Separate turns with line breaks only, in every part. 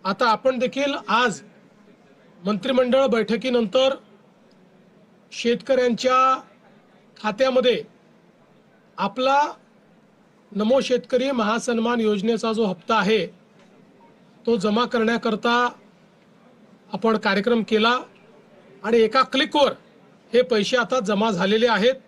आता आपण देखील आज मंत्रिमंडळ बैठकीनंतर शेतकऱ्यांच्या खात्यामध्ये आपला नमो शेतकरी महासन्मान योजनेचा जो हप्ता आहे तो जमा करण्याकरता आपण कार्यक्रम केला आणि एका क्लिकवर हे पैसे आता जमा झालेले आहेत।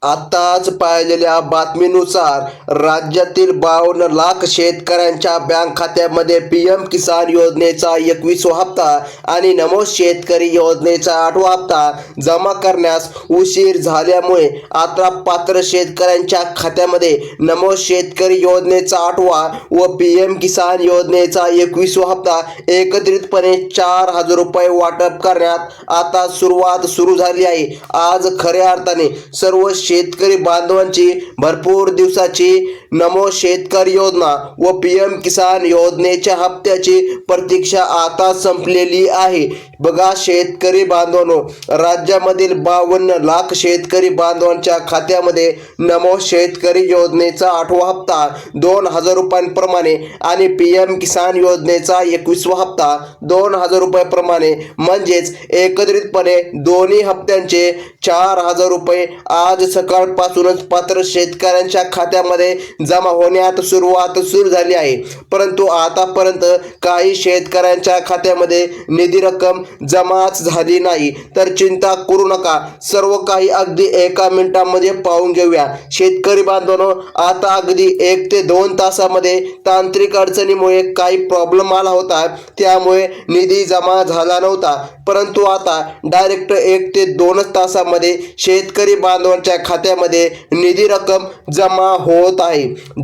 आताच पाहिलेल्या बातमीनुसार राज्यातील 52 लाख शेतकऱ्यांच्या बँक खात्यामध्ये पीएम किसान योजनेचा 21वा हप्ता आणि नमो शेतकरी योजनेचा 8वा हप्ता जमा करण्यास उशीर झाल्यामुळे आता पात्र शेतकऱ्यांच्या खात्यामध्ये नमो शेतकरी योजनेचा 8वा व पीएम किसान योजनेचा 21वा हप्ता एकत्रितपणे 4,000 रुपये वाटप करण्यात आता सुरुवात सुरू झाली आहे। आज खऱ्या अर्थाने सर्व शेतकरी बांधवांची भरपूर दिवसाची नमो शेतकरी योजना व पीएम किसान योजनेच्या हप्त्याची प्रतीक्षा आता संपलेली आहे। बघा शेतकरी बांधवांनो, राज्यामधील 52 लाख शेतकरी बांधवांच्या खात्यामध्ये नमो शेतकरी योजनेचा 8वा हप्ता 2,000 रुपयांप्रमाणे आणि पीएम किसान योजनेचा 21वा हप्ता 2,000 रुपयाप्रमाणे म्हणजेच एकत्रितपणे दोन्ही हप्त्यांचे 4,000 रुपये आज सकाळपासूनच पात्र शेतकऱ्यांच्या खात्यामध्ये जमा होण्यात सुरुवात सुरू झाली आहे। परंतु आतापर्यंत काही शेतकऱ्यांच्या खात्यामध्ये निधी रक्कम जमाच झाली नाही, तर चिंता करू नका, सर्व काही अगदी एका मिनिटामध्ये पाहून घेऊया। शेतकरी बांधवांनो, आता अगदी 1 ते 2 तासामध्ये तांत्रिक अडचणीमुळे काही प्रॉब्लेम आला होता, त्यामुळे निधी जमा झाला नव्हता, परंतु आता डायरेक्ट 1 ते 2 तासामध्ये शेतकरी बांधवांच्या खात्यामध्ये निधी रक्कम जमा होत आहे।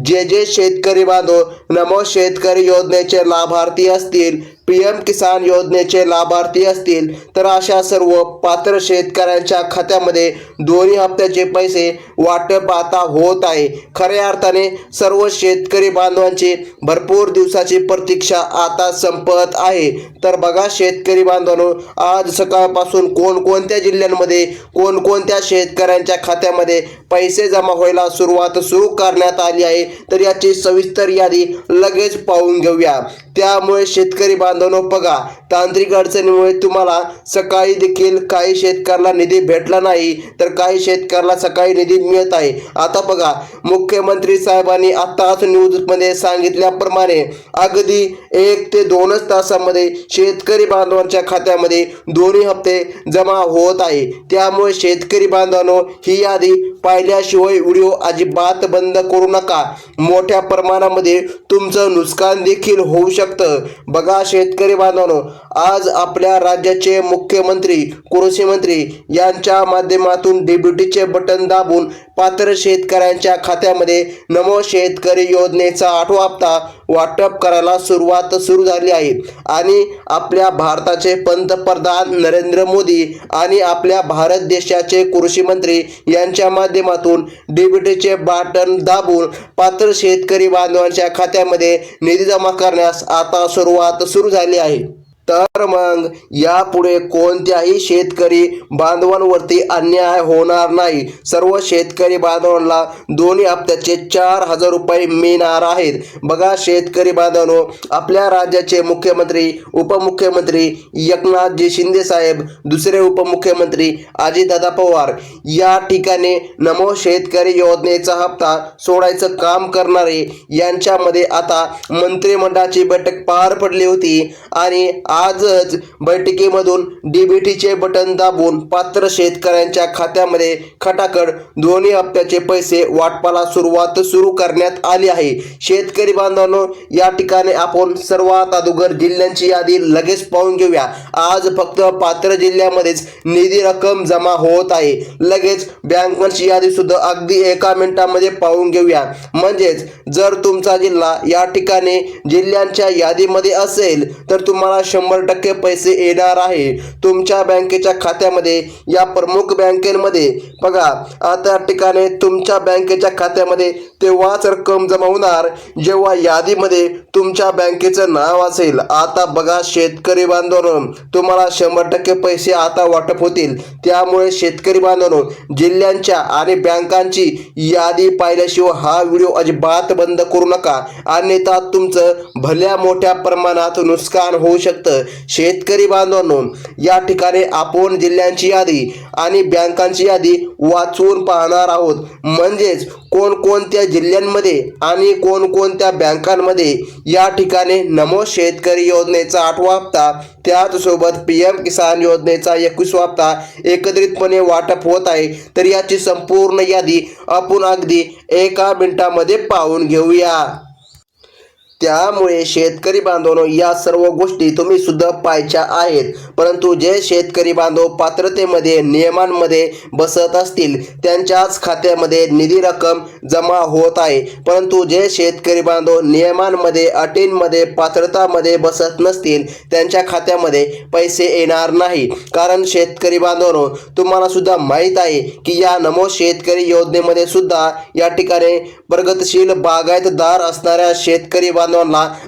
जे शेतकरी बांधव नमो शेतकरी योजनेचे लाभार्थी असतील, पीएम किसान योजनेचे लाभार्थी असतील, तर अशा सर्व पात्र शेतकऱ्यांच्या खात्यामध्ये दोन्ही हप्त्याचे पैसे वाटप आता होत आहे। खऱ्या अर्थाने सर्व शेतकरी बांधवांची भरपूर दिवसाची प्रतीक्षा आता संपत आहे। तर बघा शेतकरी बांधवांनो, आज सकाळपासून कोणकोणत्या जिल्ह्यांमध्ये कोणकोणत्या शेतकऱ्यांच्या खात्यामध्ये पैसे जमा व्हायला सुरुवात सुरू करण्यात आली आहे, तर याची सविस्तर यादी लगेच पाहून घेऊया। त्यामुळे शेतकरी बांधवांनो, बघा तांत्रिक अडचणीमुळे तुम्हाला सकाळी देखील काही शेतकऱ्याला निधी भेटला नाही, तर काही शेतकऱ्याला सकाळी निधी मिळत आहे। आता बघा मुख्यमंत्री साहेबांनी आताच न्यूजमध्ये सांगितल्याप्रमाणे अगदी 1 ते 2 तासामध्ये शेतकरी बांधवांच्या खात्यामध्ये दोन्ही हप्ते जमा होत आहे। त्यामुळे शेतकरी बांधवांनो, ही यादी पाहिल्याशिवाय व्हिडिओ अजिबात बंद करू नका, मोठ्या प्रमाणामध्ये तुमचं नुकसान देखील होऊ शकतं। बघा शेतकरी बांधवांनो, आज आपल्या राज्याचे मुख्यमंत्री कृषी मंत्री यांच्या माध्यमातून डीबीटीचे बटन दाबून पात्र शेतकऱ्यांच्या खात्यामध्ये नमो शेतकरी योजनेचा 8वा हप्ता वाटप करायला सुरुवात सुरू झाली आहे। आणि आपल्या भारताचे पंतप्रधान नरेंद्र मोदी आणि आपल्या भारत देशाचे कृषी मंत्री यांच्या माध्यमातून डीबीटीचे बटन दाबून पात्र शेतकरी बांधवांच्या खात्यामध्ये निधी जमा करण्यास आता सुरुवात सुरू झाली आहे। तर मग यापुढे कोणत्याही शेतकरी बांधवांवरती अन्याय होणार नाही। सर्व शेतकरी बांधवांना दोन्ही हप्त्याचे 4,000 रुपये मिळणार आहेत। बघा शेतकरी बांधवांनो, आपल्या राज्याचे मुख्यमंत्री उपमुख्यमंत्री एकनाथजी शिंदे साहेब, दुसरे उपमुख्यमंत्री अजितदादा पवार या ठिकाणी नमो शेतकरी योजनेचा हप्ता सोडायचं काम करणारे यांच्यामध्ये आता मंत्रिमंडळाची बैठक पार पडली होती आणि आजच बैठकीमधून डीबीटीचे बटन दाबून पात्र शेतकऱ्यांच्या खात्यामध्ये खटाखट दोन्ही हप्त्याचे पैसे वाटपाला सुरुवात सुरू करण्यात आली आहे। शेतकरी बांधवांनो, या ठिकाणी आपण सर्वात अगोदर जिल्ह्यांची यादी लगेच पाहून घेऊया। आज फक्त पात्र जिल्ह्यामध्येच निधी रक्कम जमा होत आहे। लगेच बँकांची यादी सुद्धा अगदी एका मिनिटामध्ये पाहून घेऊया। म्हणजेच जर तुमचा जिल्हा या ठिकाणी जिल्ह्यांच्या यादीमध्ये असेल तर तुम्हाला 100% पैसे येणार आहे तुमच्या बँकेच्या खात्यामध्ये। या प्रमुख बँकेमध्ये बघा आता ठिकाणी तुमच्या बँकेच्या खात्यामध्ये तेव्हाच रक्कम जमा होणार जेव्हा यादीमध्ये तुमच्या बँकेचं नाव असेल। आता बघा शेतकरी बांधवांनो, तुम्हाला 100% पैसे आता वाटप होतील। त्यामुळे शेतकरी बांधवांनो, जिल्ह्यांच्या आणि बँकांची यादी पाहिल्याशिवाय हा व्हिडिओ अजिबात बंद करू नका, अन्यथा तुमचं भल्या मोठ्या प्रमाणात नुकसान होऊ शकतं। शेतकरी बांधवांनो, या ठिकाणी आपण जिल्ह्यांची यादी आणि बँकांची यादी वाचून पाहणार आहोत, म्हणजेच कोणकोणत्या जिल्ह्यांमध्ये आणि कोणकोणत्या बँकांमध्ये या ठिकाणी नमो शेतकरी योजनेचा 8वा हप्ता, त्याचसोबत PM किसान योजनेचा 21वा हप्ता एकत्रितपणे वाटप होत आहे। तर याची संपूर्ण यादी आपण अगदी एका मिनिटामध्ये पाहून घेऊया। त्यामुळे शेतकरी बांधवांनो, या सर्व गोष्टी तुम्ही सुद्धा पाहायच्या आहेत, परंतु जे शेतकरी बांधव पात्रतेमध्ये नियमांमध्ये बसत असतील त्यांच्याच खात्यामध्ये निधी रक्कम जमा होत आहे, परंतु जे शेतकरी बांधव नियमांमध्ये अटींमध्ये पात्रतामध्ये बसत नसतील त्यांच्या खात्यामध्ये पैसे येणार नाही। कारण शेतकरी बांधवांनो, तुम्हाला सुद्धा माहीत आहे की या नमो शेतकरी योजनेमध्ये सुद्धा या ठिकाणी प्रगतशील बागायतदार असणाऱ्या शेतकरी बांधवांना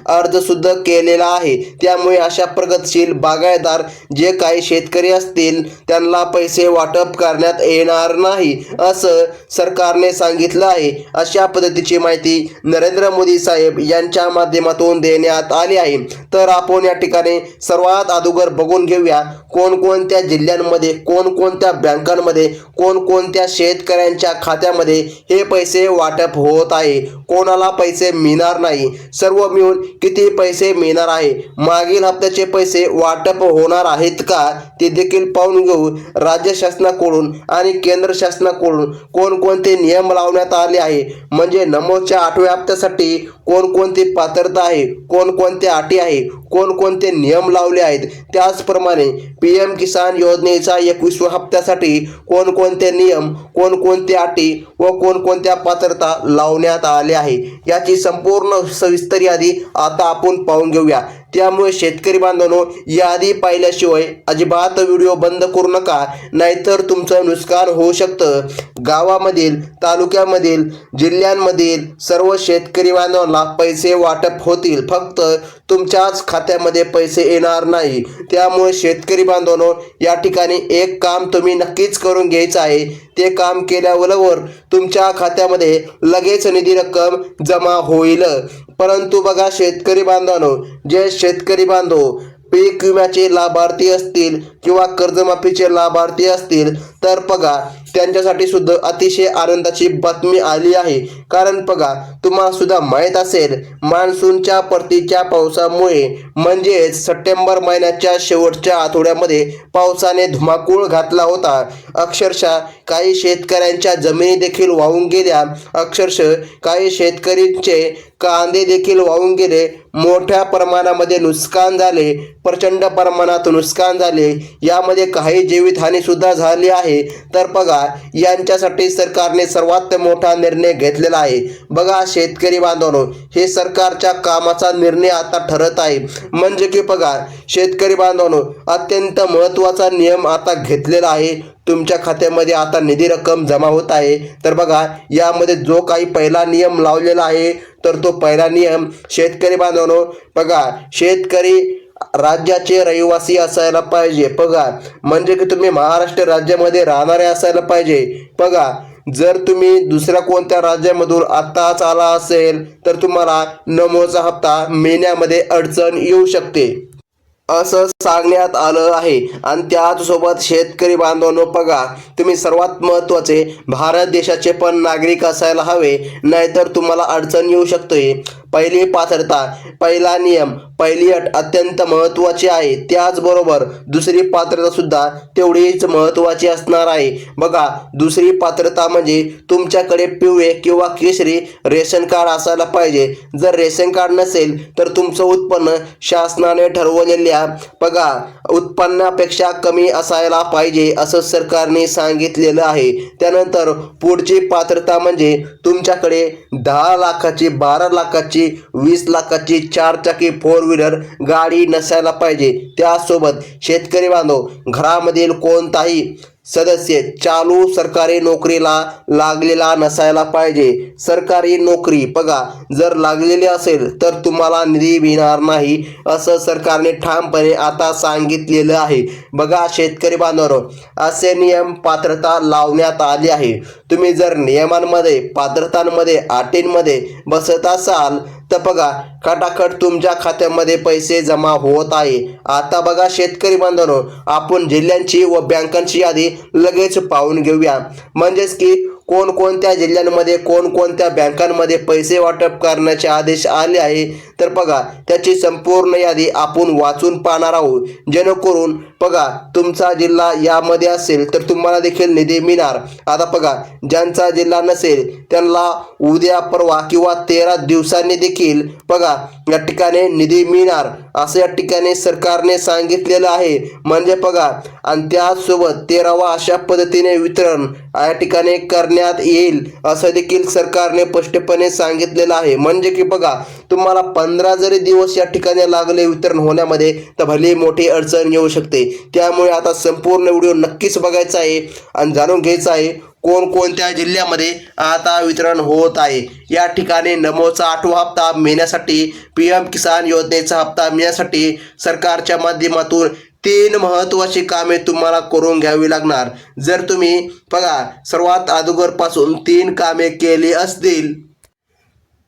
अर्ज सुद्धा केलेला आहे। त्यामुळे अशा प्रगतशील बागायतदार जे काही शेतकरी असतील त्यांना पैसे वाटप करण्यात येणार नाही असं सरकारने सांगितलं आहे। अशा पद्धतीची माहिती नरेंद्र मोदी साहेब यांच्या माध्यमातून देण्यात आली आहे। तर आपण या ठिकाणी सर्वात अगोदर बघून घेऊया कोणकोणत्या जिल्ह्यांमध्ये, कोणकोणत्या बँकांमध्ये, कोणकोणत्या शेतकऱ्यांच्या खात्यामध्ये हे पैसे वाटप होत आहे, कोणाला पैसे मिळणार नाही, सर्व मिळून किती पैसे मिळणार आहे, मागील हप्त्याचे पैसे वाटप होणार आहेत का ते देखील पाहून घेऊ। राज्य शासनाकडून आणि केंद्र शासनाकडून कोणकोणते नियम लावण्यात आले आहे, म्हणजे नमोच्या 8व्या हप्त्यासाठी कोणकोणती पात्रता आहे, कोणकोणत्या अटी आहे, कोणकोणते नियम लावले आहेत, त्याचप्रमाणे PM किसान योजनेचा 21व्या हप्त्यासाठी कोणकोणते नियम, कोणकोणत्या अटी व कोणकोणत्या पात्रता लावण्यात आले आहे, याची संपूर्ण सविस्तर यादी आता आपण पाहून घेऊया। त्यामुळे शेतकरी बांधवांनो, यादी पाहिल्याशिवाय अजिबात व्हिडिओ बंद करू नका, नाहीतर तुमचं नुकसान होऊ शकतं। गावामधील, तालुक्यामधील, जिल्ह्यांमधील सर्व शेतकरी बांधवांना पैसे वाटप होतील, फक्त तुमच्याच खात्यामध्ये पैसे येणार नाही। त्यामुळे शेतकरी बांधवांनो, या ठिकाणी एक काम तुम्ही नक्कीच करून घ्यायचं आहे। ते काम केल्यावर तुमच्या खात्यामध्ये लगेच निधी रक्कम जमा होईल। परंतु बघा शेतकरी बांधवांनो, जे शेतकरी बांधव पीक विम्याचे लाभार्थी असतील किंवा कर्जमाफीचे लाभार्थी असतील तर बघा त्यांच्यासाठी सुद्धा अतिशय आनंदाची बातमी आली आहे। कारण बघा तुम्हाला सुद्धा माहीत असेल, मान्सूनच्या परतीच्या पावसामुळे म्हणजेच सप्टेंबर महिन्याच्या शेवटच्या आठवड्यामध्ये पावसाने धुमाकूळ घातला होता। अक्षरशः काही शेतकऱ्यांच्या जमिनी देखील वाहून गेल्या, अक्षरशः काही शेतकऱ्यांचे कांदे देखील वाहून गेले, मोठ्या प्रमाणामध्ये नुकसान झाले, प्रचंड प्रमाणात नुकसान झाले, यामध्ये काही जीवितहानी सुद्धा झाली आहे। तर बघा यांच्यासाठी सरकारने सर्वात मोठा निर्णय घेतलेला आहे। बघा शेतकरी बांधवांनो, हे सरकारच्या कामाचा निर्णय आता ठरत आहे, म्हणजे की बघा शेतकरी बांधवांनो, अत्यंत महत्त्वाचा नियम आता घेतलेला आहे। तुमच्या खात्यामध्ये आता निधी रक्कम जमा होत आहे। तर बघा यामध्ये जो काही पहिला नियम लावलेला आहे, तर तो पहिला नियम शेतकरी बांधवांनो, बघा शेतकरी राज्याचे रहिवासी असायला पाहिजे। बघा म्हणजे की तुम्ही महाराष्ट्र राज्यामध्ये राहणारे असायला पाहिजे। बघा जर तुम्ही दुसऱ्या कोणत्या राज्यामधून आत्ताच आला असेल तर तुम्हाला नमोचा हप्ता मिळण्यामध्ये अडचण येऊ शकते असं सांगण्यात आलं आहे। आणि त्याचसोबत शेतकरी बांधवांनो, बघा तुम्ही सर्वात महत्त्वाचे भारत देशाचे पण नागरिक असायला हवे, नाहीतर तुम्हाला अडचण येऊ शकते। पहिली पात्रता, पहिला नियम, पहिली अट अत्यंत महत्त्वाची आहे। त्याचबरोबर दुसरी पात्रता सुद्धा तेवढीच महत्त्वाची असणार आहे। बघा दुसरी पात्रता म्हणजे तुमच्याकडे पिवळे किंवा केशरी रेशन कार्ड असायला पाहिजे। जर रेशन कार्ड नसेल तर तुमचं उत्पन्न शासनाने ठरवलेल्या बघा उत्पन्नापेक्षा कमी असायला पाहिजे असं सरकारने सांगितलेलं आहे। त्यानंतर पुढची पात्रता म्हणजे तुमच्याकडे 10 लाखाची, 12 लाखाची वर्षाची 20 लाखाची 4 चाकी 4 व्हीलर गाडी नसायला पाहिजे. त्यासोबत शेतकरी बांधव घरामधील कोणताही सदस्य चालू सरकारी नोकरीला लागलेला नसायला पाहिजे. सरकारी नोकरी बघा जर लागलेली असेल तर तुम्हाला निधी मिळणार नाही असं सरकारने ठामपणे आता सांगितलेलं आहे. बघा शेतकरी बांधवांनो, असे नियम पात्रता लावण्यात आली आहे. तुम्ही जर नियमांमध्ये पात्रतांमध्ये अटींमध्ये बसत असाल तर बघा खटाखट तुमच्या खात्यामध्ये पैसे जमा होत आहे. आता बघा शेतकरी बांधवांनो, आपण जिल्ह्यांची व बँकांची यादी लगेच पाहून घेऊया. म्हणजेच की कोणकोणत्या जिल्ह्यांमध्ये कोणकोणत्या बँकांमध्ये पैसे वाटप करण्याचे आदेश आले आहे तर बघा त्याची संपूर्ण यादी आपण वाचून पाहणार आहोत. जेणेकरून बघा तुमचा जिल्हा यामध्ये असेल तर तुम्हाला देखील निधी मिळणार. आता बघा ज्यांचा जिल्हा नसेल त्यांना उद्या परवा किंवा 13 दिवसांनी देखील बघा या ठिकाणी निधी मिळणार असं या ठिकाणी सरकारने सांगितलेलं आहे. म्हणजे बघा आणि त्यासोबत 13वा अशा पद्धतीने वितरण या ठिकाणी करण्यात येईल असं देखील सरकारने स्पष्टपणे सांगितलेलं आहे. म्हणजे की बघा तुम्हाला 15 जरी दिवस या ठिकाणी लागले वितरण होण्यामध्ये तर भली मोठी अडचण येऊ शकते. त्यामुळे आता संपूर्ण व्हिडिओ नक्कीच बघायचा आहे आणि जाणून घ्यायचा आहे कोणकोणत्या जिल्ह्यामध्ये आता वितरण होत आहे. या ठिकाणी नमोचा 8वा हप्ता मिळण्यासाठी PM किसान योजनेचा हप्ता मिळण्यासाठी सरकारच्या माध्यमातून 3 महत्त्वाची कामे तुम्हाला करून घ्यावी लागणार. जर तुम्ही बघा सर्वात अगोदरपासून 3 कामे केली असतील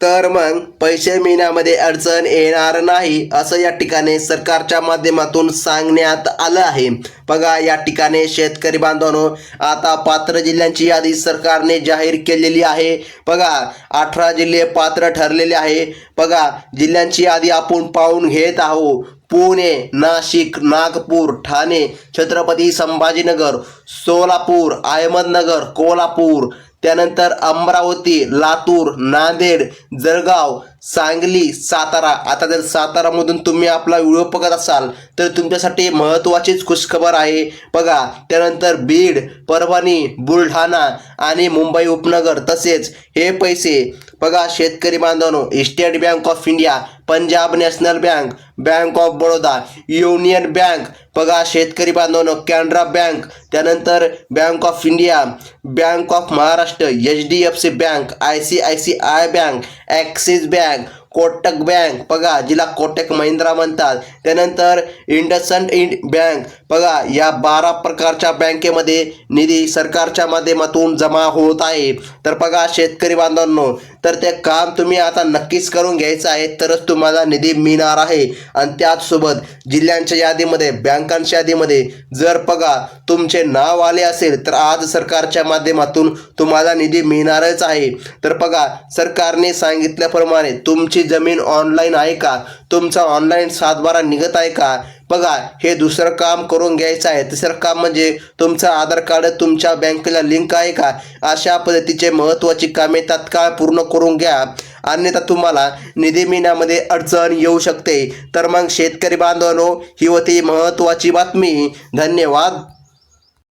तर मग पैसे मिळण्यामध्ये अडचण येणार नाही असं या ठिकाणी सरकारच्या माध्यमातून सांगण्यात आलं आहे. बघा या ठिकाणी शेतकरी बांधवांनो, आता पात्र जिल्ह्यांची यादी सरकारने जाहीर केलेली आहे. बघा 18 जिल्हे पात्र ठरलेले आहे. बघा जिल्ह्यांची यादी आपण पाहून घेत आहोत. पुणे, नाशिक, नागपूर, ठाणे, छत्रपती संभाजीनगर, सोलापूर, अहमदनगर, कोल्हापूर, त्यानंतर अमरावती, लातूर, नांदेड, जळगाव, सांगली, सातारा. आता जर सातारामधून तुम्ही आपला व्हिडिओ बघत असाल तर तुमच्यासाठी महत्त्वाचीच खुशखबर आहे. बघा त्यानंतर बीड, परभणी, बुलढाणा आणि मुंबई उपनगर. तसेच हे पैसे बघा शेतकरी बांधवांनो, state bank of India, Punjab national bank, bank of Baroda, union bank, बघा शेतकरी बांधवांनो कॅनरा बँक, त्यानंतर bank of India, bank of Maharashtra, HDFC bank, ICICI bank, axis bank, Kotak bank बघा जिला कोटक महिंद्रा म्हणतात, त्यानंतर इंडसइंड बँक. बघा या 12 प्रकारच्या बँकेमध्ये निधी सरकारच्या माध्यमातून जमा होत आहे. तर बघा शेतकरी बांधवांनो, तर ते काम तुम्ही आता नक्कीच करून घ्यायचं आहे तरच तुम्हाला निधी मिळणार आहे. आणि त्याचसोबत जिल्ह्यांच्या यादीमध्ये बँकांच्या यादीमध्ये जर बघा तुमचे नाव आले असेल तर आज सरकारच्या माध्यमातून तुम्हाला निधी मिळणारच आहे. तर बघा सरकारने सांगितल्याप्रमाणे तुमची जमीन ऑनलाईन आहे का, तुमचा ऑनलाईन 7/12 निघत आहे का, बघा हे दुसरं काम करून घ्यायचं आहे. तिसरं काम म्हणजे तुमचं आधार कार्ड तुमच्या बँकेला लिंक आहे का. अशा पद्धतीचे महत्त्वाची कामे तात्काळ पूर्ण करून घ्या, अन्यथा तुम्हाला निधी मिळण्यामध्ये अडचण येऊ शकते. तर मग शेतकरी बांधवांनो, ही होती महत्त्वाची बातमी. धन्यवाद.